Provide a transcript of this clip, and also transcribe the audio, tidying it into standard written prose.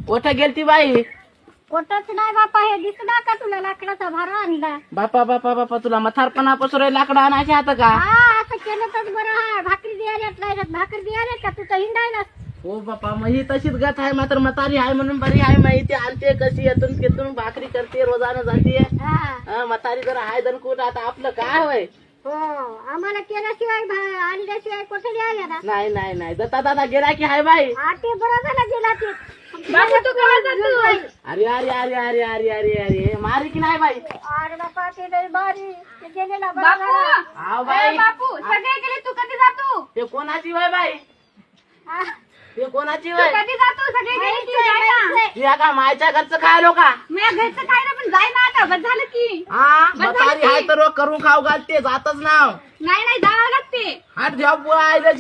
कोठं गेलती बाई? कोटच नाही बापा, हे दिसला का तुला लाकडाचा भारा आणला? बापा बापा बापा, तुला म्हातारपणापासून लाकडं आणायचे हात का? हा, असं केलं तर बरं आहे. भाकरी द्यायला नाही, भाकरी द्यायला का तू तर हिंडायला? हो बापा, मग ही तशीच गत आहे, मात्र म्हातारी आहे म्हणून बरी आहे. माहिती आणते कशी येतून तिथून भाकरी करते, रोजानं जाते. हा. म्हातारी जरा हाय दणकूट. आता आपलं काय होय? हो, आम्हाला केल्याशिवाय आणल्याशिवाय कुठे द्यायला ना? नाही नाही नाही, दत्ता दादा गेला की हाय बाई? हा, ते बरं झालं गेला ते. बापू तू केव्हा जातो? अरे अरे अरे अरे अरे अरे अरे, मारी की नाही बाई? अरे बापा, ते लय भारी. ते गेलेला बरं बापू झालं. हा ए, बाई. बापू सगळे गेले, तू कधी जातो? ते कोणाची वय बाई? हा. ते कोणाची तू वय? कधी जातो? सगळे गेले की जाय ना. तुझ्या का मायच्या घरचं काय लो का? माझ्या घरचं काय ना, पण जाय ना आता. बस झालं की. हा, म्हातारी आहे तर करून खाऊ घालते, जातच नाव. नाही नाही, जावं लागते. हात घ्या बुवा, आईला